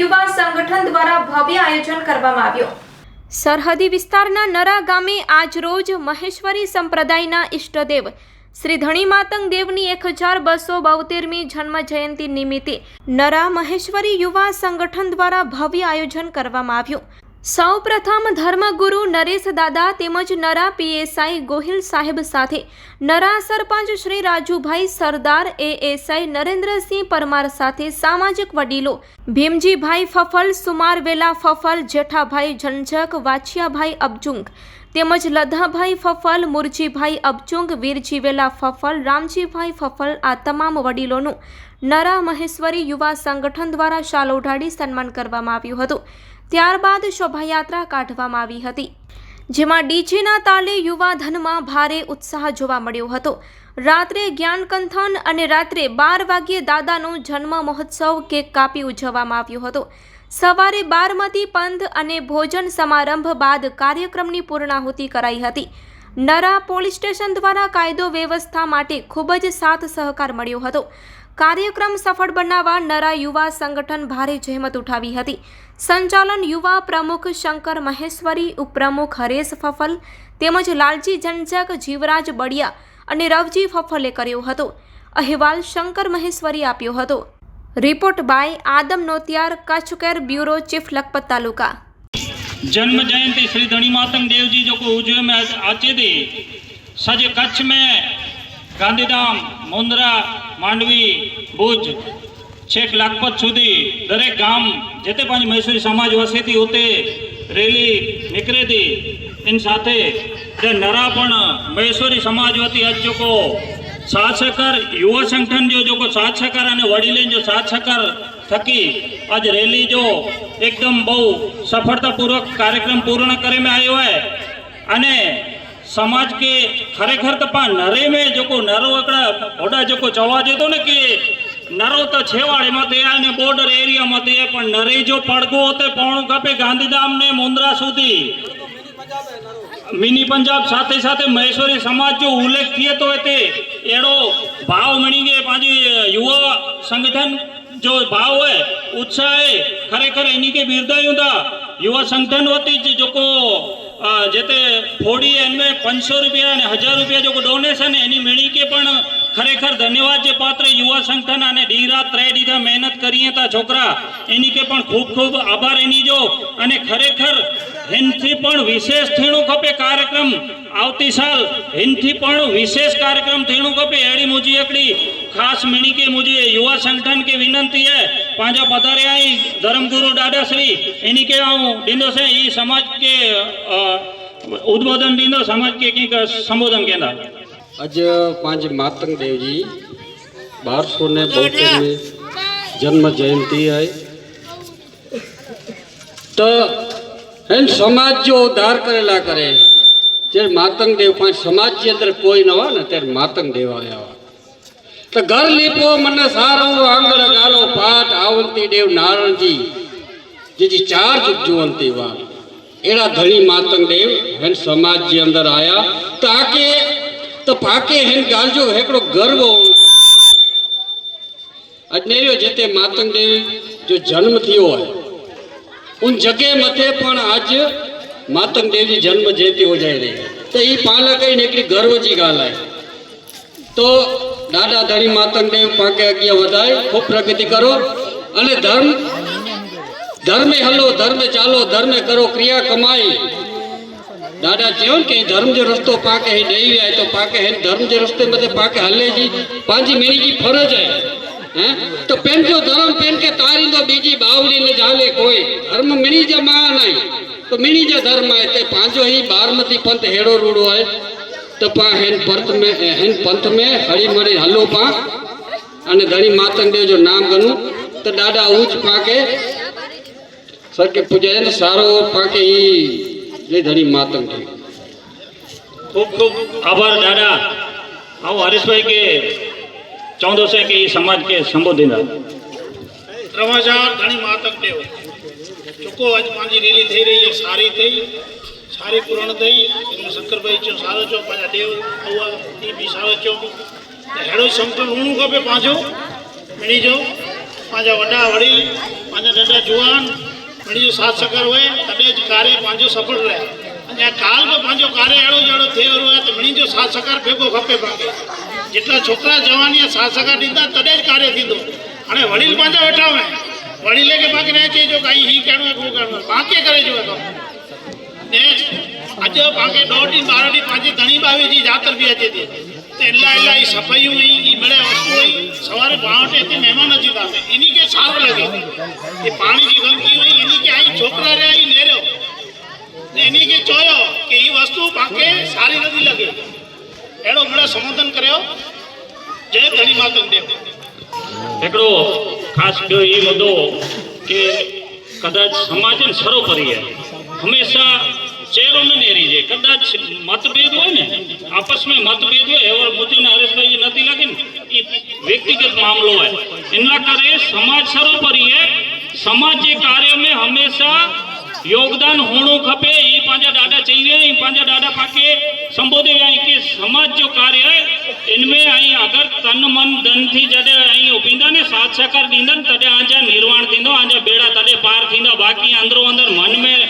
યુવા સંગઠન દ્વારા ભવ્ય આયોજન કરવામાં આવ્યું। સરહદી વિસ્તારના નરા ગામે આજ રોજ મહેશ્વરી સંપ્રદાયના ઇષ્ટદેવ શ્રી ધણી માતંગ દેવની 1272મી જન્મ જયંતિ નિમિત્તે નરા મહેશ્વરી યુવા સંગઠન દ્વારા ભવ્ય આયોજન કરવામાં આવ્યું। સૌપ્રથમ ધર્મગુરુ નરેશ દાદા તેમજ નરા પીએસઆઈ ગોહિલ સાહેબ સાથે નરા સરપંચ શ્રી રાજુભાઈ સરદાર એએસઆઈ નરેન્દ્રસિંહ પરમાર સાથે સામાજિક વડીલો ભીમજીભાઈ ફફલ, સુમારવેલા ફફલ, જેઠાભાઈ ઝંઝક, વાછિયાભાઈ અબજુંગ તેમજ લધાભાઈ ફફલ, મુરજીભાઈ અબચુંગ, વીરજીવેલા ફફલ, રામજીભાઈ ફફલ આ તમામ વડીલોનું નરા મહેશ્વરી યુવા સંગઠન દ્વારા શાલ ઓઢાડી સન્માન કરવામાં આવ્યું હતું। ત્યારબાદ શોભાયાત્રા કાઢવામાં આવી હતી, જેમાં ડીજેના તાલે યુવાધનમાં ભારે ઉત્સાહ જોવા મળ્યો હતો। રાત્રે જ્ઞાનકંથન અને રાત્રે 12 વાગ્યે દાદાનો જન્મ મહોત્સવ કેક કાપી ઉજવવામાં આવ્યો હતો। સવારે બારમતી પંથ અને ભોજન સમારંભ બાદ કાર્યક્રમની પૂર્ણાહુતિ કરાઈ હતી। નરા પોલીસ સ્ટેશન દ્વારા કાયદો વ્યવસ્થા માટે ખૂબ જ સાથ સહકાર મળ્યો હતો। કાર્યક્રમ સફળ બનાવવા નરા યુવા સંગઠન ભારે જહેમત ઉઠાવી હતી। સંચાલન યુવા પ્રમુખ શંકર મહેશ્વરી, ઉપપ્રમુખ હરેશ ફફલ તેમજ લાલજી ઝંઝક, જીવરાજ બળિયા અને રવજી ફફલે કર્યો હતો। અહેવાલ શંકર મહેશ્વરી આપ્યો હતો। રિપોર્ટ બાય आदम नोतियार, कच्छ केर ब्यूरो, चीफ लखपत तालुका। जन्म जयंती श्री धणी मातंग देव जी जो को उजवे में आचे थी सजे कच्छ में गांधीधाम, मुंद्रा, मांडवी, भुज छेक लखपत सुधी दरेक गाम जेते पांच महेश्वरी समाज वसे थी उते रेली निकले थी। इन साथे नरा पण महेश्वरी समाज वती आज जो को साथ सहकार युवा संगठन जो को साथ सहकार अने वडीले जो साथ सहकार थकी आज रेली जो एकदम बहु सफलतापूर्वक कार्यक्रम पूर्ण करे में आयो है। अने समाज के खरेखर तो पा नरे में जो को नरो अकड़ा ओडा जो को चवा देतो ने कि नरो तो छेवाड़े मत ने बॉर्डर एरिया मत पण नरे जो पड़गो होते पौणो कपे गांधीधाम ने मुंद्रा सुधी मिनी पंजाब साथे साथे महेश्वरी समाज जो उल्लेख किए तो एड़ो भाव मणी गए पाजी युवा संगठन जो भाव है उत्साह है खरेखर इन्हीं के बिरदायूं था। युवा संगठन होती जो को जेते फोड़ी इनमें 500 रुपया ने 1000 रुपया जो को डोनेशन है एनी मेणी के पण खरेखर धन्यवाद जे पात्र युवा संगठन अने डी रात 3 दी मेहनत करीए ता छोकरा एनी के पण खूब खूब आभार एनी जो अने खरेखर हिनथी पण विशेष थीणु खपे कार्यक्रम आवती साल हिनथी पण विशेष कार्यक्रम थीणु खपे एड़ी मुझी एकड़ी खास मिणी के मुझे युवा संगठन के विनंती है पांजा पधारे आई धर्मगुरु दादा श्री एनी के आऊं दींदो से ई समाज के उद्बोधन दींदो समाज के की संबोधन केंदा। आज पांच मातंग देव जी 1272 जन्म जयंती है तो इन समाज जो उद्धार करेला करे जे मातंग देव पांच समाज के अंदर कोई न हो ना तेरे मातंग देव आया तो घर लीपो मन सारो आंगण गालो पाठ आवंती देव नारायण जी जी 4 जुग जुवंती वा एड़ा धनी मातंग देव हन समाज के अंदर आया ताके तो पाके हन गाल जो हेकड़ो गर्व अजनेरियो जेते मातंग देव जो जन्म थियो है उन जगह मथे पण आज मातंग देव जी जन्म जयंती हो जाए रही तो ये पाला कई निकली गर्व जी गाल है। तो दादा धनी मातंग देव पाके अगिया वधाए खूब प्रगति करो अने धर्म हलो, धर्म चालो, धर्म करो, क्रिया कमाई। दादा चवन के धर्म जो रस्तो पाके ही नहीं आए तो पाके है धर्म जो रस्ते मते पाके हले जी पांजी मेरी जी फरज है हैं तो पेन जो धर्म पेन के तारी तो बीजी बावली ने जाले कोई धर्म मिनी जमा नहीं तो मिनी जो धर्म है ते पांचो ही बारमती पंथ हेड़ो रूड़ो है तो पा हेन पंथ में हरी मरी हलो पा अने धनी मातंग देव जो नाम गनु तो दादा ऊंच पाके सर के पूजे तो सारो पाके ही ये धनी मातंग देव खूब खूब आभार दादा। आओ हरीश भाई के 14 से के समाज के संबोधन रवाजार धनी मातंग देव चुको आज पांजी रेली थई रही है सारी थई सारी पूर्ण थई इनमें शंकर भाई चो सारो चो पाजा देव हुआ नी भी सारो चो हेड़ो संकट हुनु खपे पांजो मिनी जो पाजा वडा वड़ी पंहिंजा नंढा जुवान मिली जो साथ सकर हुए तॾहिं ज कार्य पंहिंजो सफल रहे अने काल बि पंहिंजो कार्य अहिड़ो जहिड़ो थिए वारो आहे त मिली जो साथ सकार भेगो खपे पाणखे जेतिरा छोकिरा जवानी साथ सकार ॾींदा तॾहिं ज कार्य थींदो हाणे वडील पंहिंजा वेठा हुआ आहिनि वडीले खे पाण न चइजो काई हीउ करिणो आहे उहो करिणो आहे पाण करे जो आहे कमु ने अॼु पाण ॾह ॾींहं 12 ॾींहं पंहिंजी धणी ॿावी जी जातर बि अचे थी त इलाही सफ़ाइयूं हुई ई मिड़े वस्तू हुई सवारे पाण वटि हिते महिमान अची था इन खे सारो लॻे कि पाणी जी गंदगी हुई इन खे आई छोकिरा रहिया ई नेरियो ने इन खे चयो कि हीअ वस्तु पाण सारी नथी लॻे अहिड़ो मिड़े संबोधन करियो जय धणी मातंग देव हिकिड़ो ख़ासि ॿियो ई मुद्दो कि कदाच समाज सरोपरी आहे हमेशा चेहरो न नेरीजे कदाच मतभेद હોય ને आपस में मतभेद હોય और मुझे ने हरेशભાઈ નથી લાગે ને એ વ્યક્તિગત મામલો હોય એના કરે સમાજ સરોપરી है समाज के कार्य में हमेशा योगदान होणो खपे ई पंहिंजा ॾाढा चई विया ई पंहिंजा ॾाढा पाके संबोधे विया कि समाज जो कार्य है इनमें आई अगर तन मन धन थी जॾहिं आई उभींदा ने साथ सहकार ॾींदा तॾहिं आजा निर्वाण थींदो आजा बेड़ा तॾहिं पार थींदा बाक़ी अंदरो अंदर मन में